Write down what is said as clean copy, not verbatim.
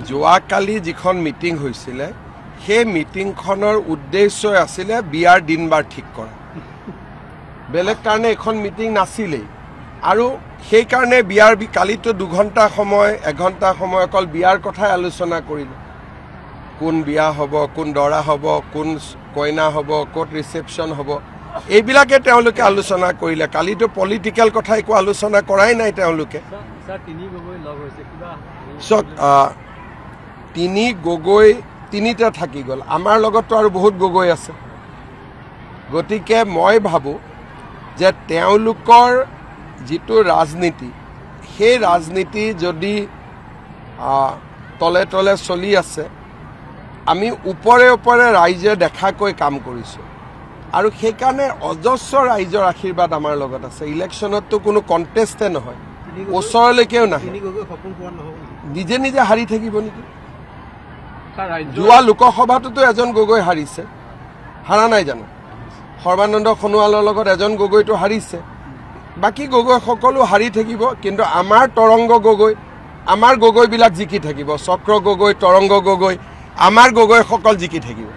যোৱাকালি যিখন মিটিং হৈছিলে সেই মিটিংখনৰ উদ্দেশ্য আছিলে বিয়াৰ দিনবাৰ ঠিক কৰা বেলেগ কাৰণে এখন মিটিং নাছিলেই আৰু সেই কাৰণে বিয়াৰ কালিতো 2 ঘণ্টা সময় 1 ঘণ্টা সময় অকল বিয়াৰ কথাই আলোচনা কৰিলে কোন বিয়া হ'ব কোন দৰা হ'ব কোন কইনা হ'ব ক'ত ৰিসেপশন হ'ব এইবিলাকে তেওঁলোকে আলোচনা কৰিলে কালিতো পলিটিক্যাল কথা একো আলোচনা কৰাই নাই তেওঁলোকে স্যার তিনি গগৈ লগ হৈছে কিবা তিনি গগৈ তিনিটা থাকি গ'ল আমাৰ লগতো আৰু বহুত গগৈ আছে গতিকে মই ভাবো যে তেওঁলোকৰ যিটো ৰাজনীতি সেই ৰাজনীতি যদি তলে তলে চলি আছে আমি ওপৰে ওপৰে ৰাইজে দেখাকৈ কাম কৰিছো আৰু সেই কাৰণে অজস্ৰ ৰাইজৰ আশীৰ্বাদ আমাৰ লগত আছে ইলেকশ্যনততো কোনো কণ্টেষ্টে নহয় ওচৰলৈকেও নাহে নিজে নিজে হাৰি থাকিব নেকি যোৱা লোকসভাটোতো এজন গগৈ হাৰিছে হাৰা নাই জানো সৰ্বানন্দ সোণোৱালৰ লগত এজন গগৈটো হাৰিছে বাকি গগৈ সকলো হাৰি থাকিব কিন্তু আমাৰ তৰংগ গগৈ আমাৰ গগৈবিলাক জিকি থাকিব চক্ৰ গগৈ তৰংগ গগৈ আমাৰ গগৈ সকল জিকি থাকিব